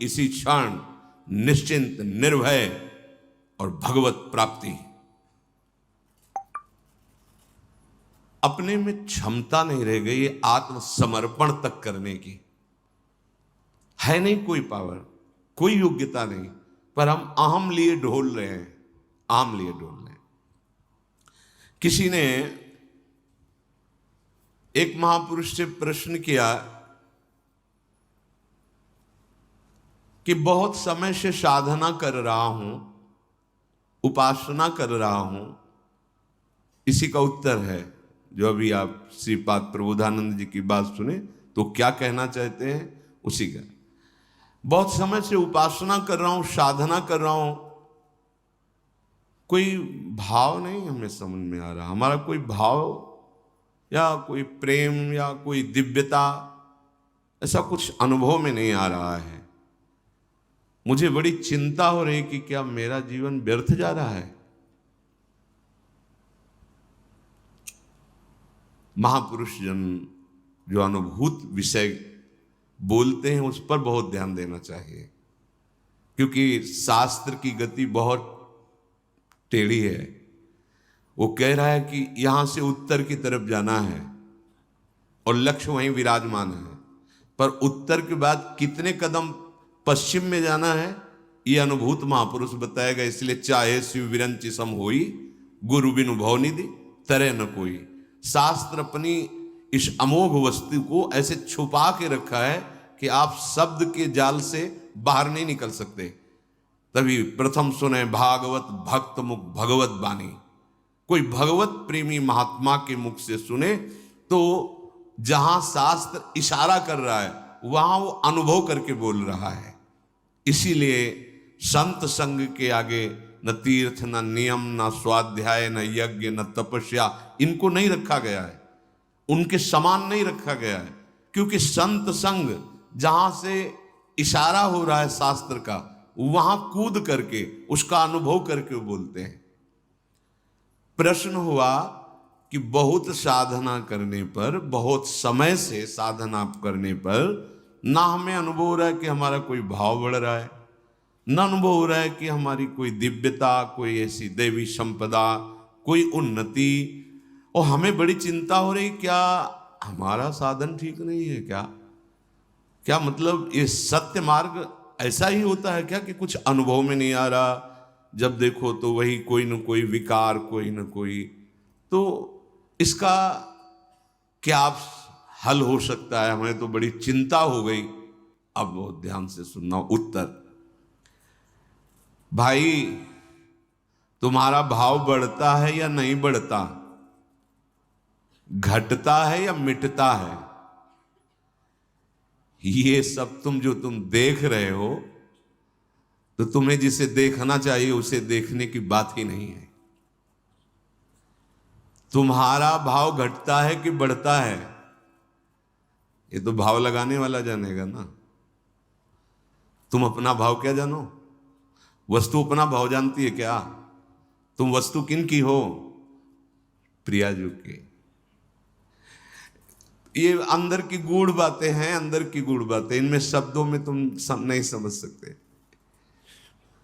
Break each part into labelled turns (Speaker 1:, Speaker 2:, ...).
Speaker 1: इसी क्षण निश्चिंत, निर्भय और भगवत प्राप्ति। अपने में क्षमता नहीं रह गई आत्मसमर्पण तक करने की। है नहीं कोई पावर, कोई योग्यता नहीं, पर हम अहम लिए ढोल रहे हैं, अहम लिए ढोल रहे हैं। किसी ने एक महापुरुष से प्रश्न किया कि बहुत समय से साधना कर रहा हूं, उपासना कर रहा हूं, इसी का उत्तर है जो अभी आप श्रीपाद प्रबोधानंद जी की बात सुने तो क्या कहना चाहते हैं उसी का। बहुत समय से उपासना कर रहा हूं, साधना कर रहा हूं, कोई भाव नहीं हमें समझ में आ रहा, हमारा कोई भाव या कोई प्रेम या कोई दिव्यता ऐसा कुछ अनुभव में नहीं आ रहा है। मुझे बड़ी चिंता हो रही कि क्या मेरा जीवन व्यर्थ जा रहा है। महापुरुष जन जो अनुभूत विषय बोलते हैं उस पर बहुत ध्यान देना चाहिए, क्योंकि शास्त्र की गति बहुत टेढ़ी है। वो कह रहा है कि यहां से उत्तर की तरफ जाना है और लक्ष्य वहीं विराजमान है, पर उत्तर के बाद कितने कदम पश्चिम में जाना है ये अनुभूत महापुरुष बताएगा। इसलिए चाहे शिव विरंचि सम होई, गुरु बिनु भव निधि तरे न कोई। शास्त्र अपनी इस अमोघ वस्तु को ऐसे छुपा के रखा है कि आप शब्द के जाल से बाहर नहीं निकल सकते। तभी प्रथम सुने भागवत भक्त मुख भगवत बानी। कोई भगवत प्रेमी महात्मा के मुख से सुने तो जहां शास्त्र इशारा कर रहा है वहां वो अनुभव करके बोल रहा है। इसीलिए संत संग के आगे न तीर्थ, न नियम, न स्वाध्याय, न यज्ञ, न तपस्या, इनको नहीं रखा गया है, उनके समान नहीं रखा गया है। क्योंकि संत संग जहां से इशारा हो रहा है शास्त्र का, वहां कूद करके उसका अनुभव करके वो बोलते हैं। प्रश्न हुआ कि बहुत साधना करने पर, बहुत समय से साधना करने पर ना हमें अनुभव हो रहा है कि हमारा कोई भाव बढ़ रहा है, न अनुभव हो रहा है कि हमारी कोई दिव्यता, कोई ऐसी देवी संपदा, कोई उन्नति, और हमें बड़ी चिंता हो रही क्या हमारा साधन ठीक नहीं है क्या? क्या मतलब ये सत्य मार्ग ऐसा ही होता है क्या कि कुछ अनुभव में नहीं आ रहा, जब देखो तो वही कोई न कोई विकार, कोई न कोई। तो इसका क्या हल हो सकता है? हमें तो बड़ी चिंता हो गई। अब बहुत ध्यान से सुनना उत्तर। भाई, तुम्हारा भाव बढ़ता है या नहीं बढ़ता, घटता है या मिटता है, ये सब तुम देख रहे हो तो तुम्हें जिसे देखना चाहिए उसे देखने की बात ही नहीं है। तुम्हारा भाव घटता है कि बढ़ता है, ये तो भाव लगाने वाला जानेगा ना। तुम अपना भाव क्या जानो? वस्तु अपना भाव जानती है क्या? तुम वस्तु किन की हो? प्रियाजू की। ये अंदर की गूढ़ बातें हैं, अंदर की गूढ़ बातें, इनमें शब्दों में तुम नहीं समझ सकते।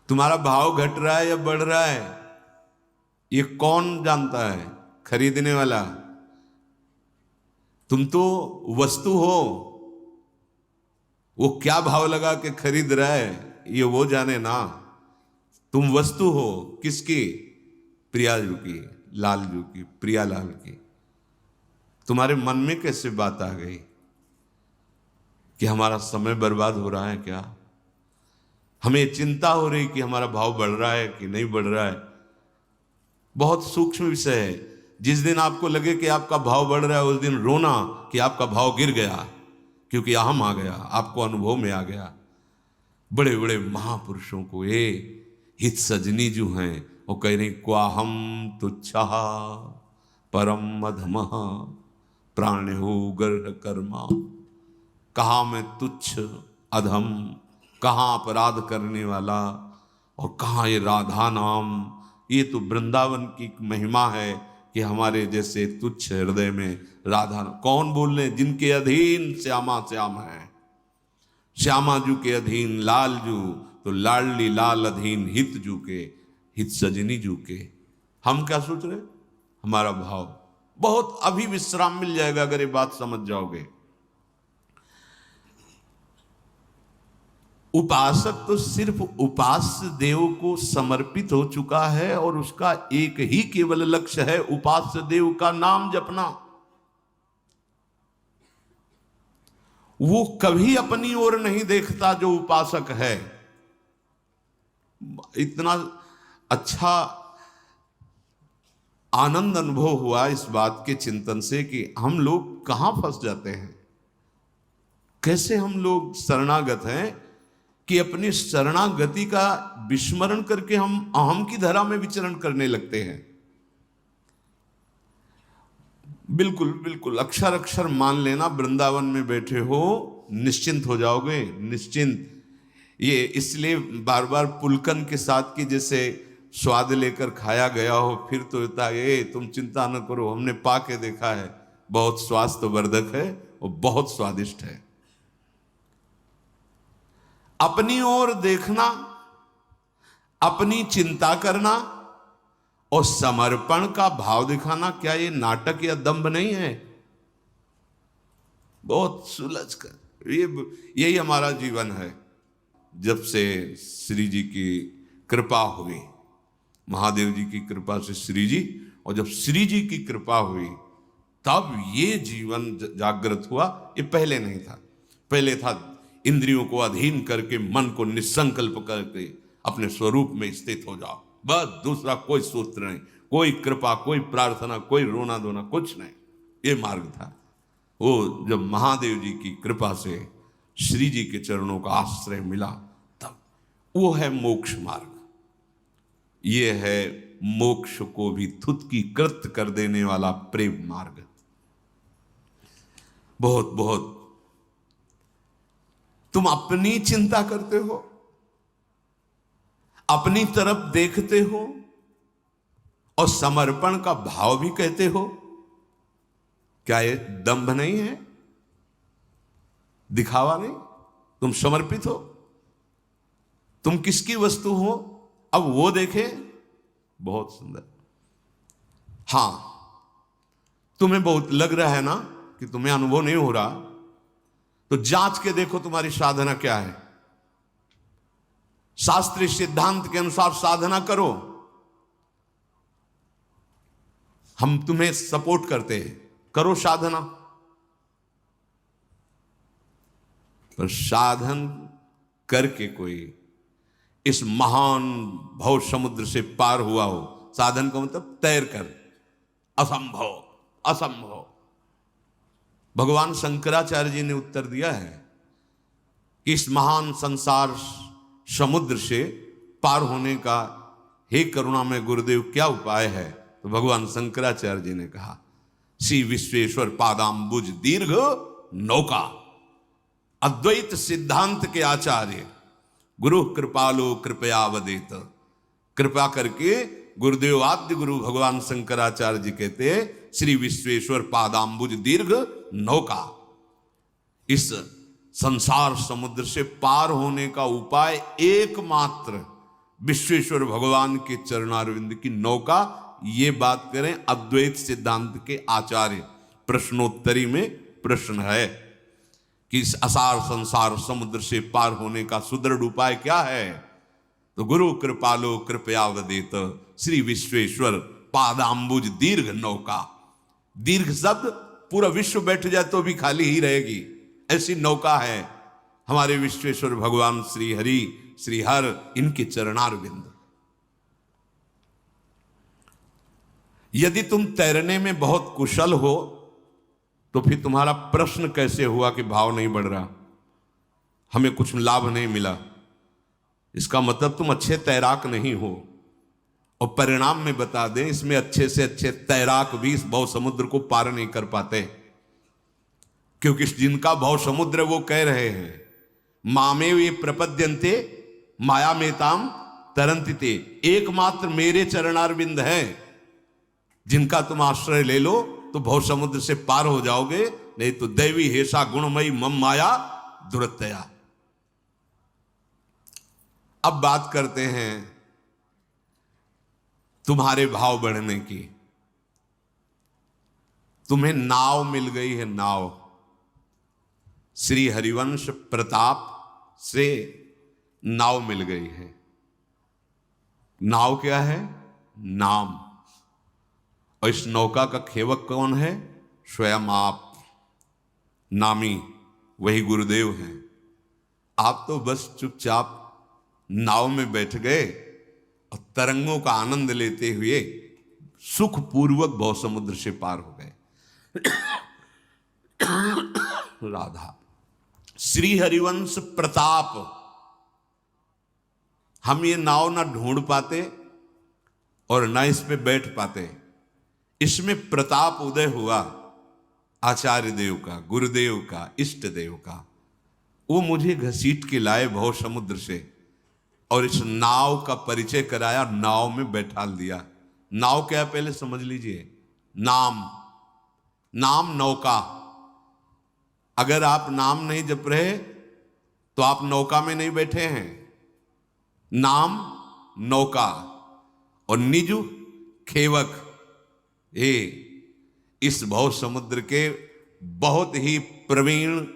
Speaker 1: तुम्हारा भाव घट रहा है या बढ़ रहा है, ये कौन जानता है? खरीदने वाला। तुम तो वस्तु हो, वो क्या भाव लगा के खरीद रहा है ये वो जाने ना। तुम वस्तु हो किसकी? प्रियाजू की, लालजू की, प्रियालाल की। तुम्हारे मन में कैसे बात आ गई कि हमारा समय बर्बाद हो रहा है क्या? हमें चिंता हो रही कि हमारा भाव बढ़ रहा है कि नहीं बढ़ रहा है। बहुत सूक्ष्म विषय है। जिस दिन आपको लगे कि आपका भाव बढ़ रहा है उस दिन रोना कि आपका भाव गिर गया, क्योंकि अहम आ गया, आपको अनुभव में आ गया। बड़े बड़े महापुरुषों को ये हित सजनी जो हैं वो कह रही क्वाहम तुच्छा परम मधमः प्राण्यो गर्ह कर्मा। कहाँ मैं तुच्छ अधम, कहाँ अपराध करने वाला, और कहाँ ये राधा नाम। ये तो वृंदावन की महिमा है कि हमारे जैसे तुच्छ हृदय में राधा। कौन बोल रहे? जिनके अधीन श्यामा श्याम है। श्यामा जू के अधीन लाल जू, तो लाडली लाल अधीन हित जू के, हित सजनी जू के। हम क्या सोच रहे? हमारा भाव बहुत अभी विश्राम मिल जाएगा अगर ये बात समझ जाओगे। उपासक तो सिर्फ उपास्य देव को समर्पित हो चुका है और उसका एक ही केवल लक्ष्य है उपास्य देव का नाम जपना। वो कभी अपनी ओर नहीं देखता जो उपासक है। इतना अच्छा आनंद अनुभव हुआ इस बात के चिंतन से कि हम लोग कहां फंस जाते हैं, कैसे हम लोग शरणागत हैं कि अपनी शरणागति का विस्मरण करके हम अहम की धरा में विचरण करने लगते हैं। बिल्कुल बिल्कुल अक्षर अक्षर मान लेना, वृंदावन में बैठे हो निश्चिंत हो जाओगे, निश्चिंत। ये इसलिए बार बार पुलकन के साथ की जैसे स्वाद लेकर खाया गया हो, फिर तो होता है तुम चिंता न करो, हमने पा के देखा है, बहुत स्वास्थ्यवर्धक है और बहुत स्वादिष्ट है। अपनी ओर देखना, अपनी चिंता करना और समर्पण का भाव दिखाना, क्या ये नाटक या दंभ नहीं है? बहुत सुलझ कर यही हमारा जीवन है। जब से श्री जी की कृपा हुई, महादेव जी की कृपा से श्री जी, और जब श्री जी की कृपा हुई तब ये जीवन जागृत हुआ। ये पहले नहीं था। पहले था इंद्रियों को अधीन करके मन को निसंकल्प करके अपने स्वरूप में स्थित हो जाओ, बस दूसरा कोई सूत्र नहीं, कोई कृपा, कोई प्रार्थना, कोई रोना धोना, कुछ नहीं। ये मार्ग था। वो जब महादेव जी की कृपा से श्री जी के चरणों का आश्रय मिला तब वो है मोक्ष मार्ग। ये है मोक्ष को भी थुतकी कृत कर देने वाला प्रेम मार्ग। बहुत बहुत तुम अपनी चिंता करते हो, अपनी तरफ देखते हो और समर्पण का भाव भी कहते हो। क्या ये दंभ नहीं है? दिखावा नहीं? तुम समर्पित हो, तुम किसकी वस्तु हो, अब वो देखे। बहुत सुंदर। हां, तुम्हें बहुत लग रहा है ना कि तुम्हें अनुभव नहीं हो रहा, तो जांच के देखो तुम्हारी साधना क्या है। शास्त्रीय सिद्धांत के अनुसार साधना करो, हम तुम्हें सपोर्ट करते हैं, करो साधना। पर साधन करके कोई इस महान भव समुद्र से पार हुआ हो, साधन का मतलब तैर कर, असंभव असंभव। भगवान शंकराचार्य जी ने उत्तर दिया है कि इस महान संसार समुद्र से पार होने का हे करुणामय गुरुदेव क्या उपाय है? तो भगवान शंकराचार्य जी ने कहा, श्री विश्वेश्वर पादाम्बुज दीर्घ नौका। अद्वैत सिद्धांत के आचार्य गुरु कृपालो कृपया वदेत। कृपा करके गुरुदेव आद्य गुरु भगवान शंकराचार्य जी कहते हैं, श्री विश्वेश्वर पादाम्बुज दीर्घ नौका। इस संसार समुद्र से पार होने का उपाय एकमात्र विश्वेश्वर भगवान के चरणारविंद की नौका। ये बात करें अद्वैत सिद्धांत के आचार्य। प्रश्नोत्तरी में प्रश्न है कि इस असार संसार समुद्र से पार होने का सुदृढ़ उपाय क्या है? तो गुरु कृपालो कृपया वदेत, श्री विश्वेश्वर पादाम्बुज दीर्घ नौका। दीर्घ शब्द पूरा विश्व बैठ जाए तो भी खाली ही रहेगी, ऐसी नौका है हमारे विश्वेश्वर भगवान श्री हरि श्री हर, इनके चरणारविंद। यदि तुम तैरने में बहुत कुशल हो तो फिर तुम्हारा प्रश्न कैसे हुआ कि भाव नहीं बढ़ रहा, हमें कुछ लाभ नहीं मिला? इसका मतलब तुम अच्छे तैराक नहीं हो। और परिणाम में बता दें, इसमें अच्छे से अच्छे तैराक भी इस भव समुद्र को पार नहीं कर पाते, क्योंकि जिनका भव समुद्र वो कह रहे हैं, मामे वे प्रपद्यन्ते माया मेताम तरंतिते। एकमात्र मेरे चरणारविंद हैं, जिनका तुम आश्रय ले लो तो भव समुद्र से पार हो जाओगे, नहीं तो दैवी हेषा गुणमयी मम माया दुरतया। अब बात करते हैं तुम्हारे भाव बढ़ने की। तुम्हें नाव मिल गई है, नाव। श्री हरिवंश प्रताप से नाव मिल गई है। नाव क्या है? नाम। और इस नौका का खेवक कौन है? स्वयं आप, नामी, वही गुरुदेव हैं। आप तो बस चुपचाप नाव में बैठ गए और तरंगों का आनंद लेते हुए सुखपूर्वक भव समुद्र से पार हो गए। राधा। श्री हरिवंश प्रताप। हम ये नाव ना ढूंढ पाते और ना इस पे बैठ पाते। इसमें प्रताप उदय हुआ आचार्य देव का, गुरुदेव का, इष्ट देव का। वो मुझे घसीट के लाए भव समुद्र से और इस नाव का परिचय कराया, नाव में बैठा दिया। नाव क्या, पहले समझ लीजिए। नाम, नाम नौका। अगर आप नाम नहीं जप रहे तो आप नौका में नहीं बैठे हैं। नाम नौका और निजु खेवक। ये इस भव समुद्र के बहुत ही प्रवीण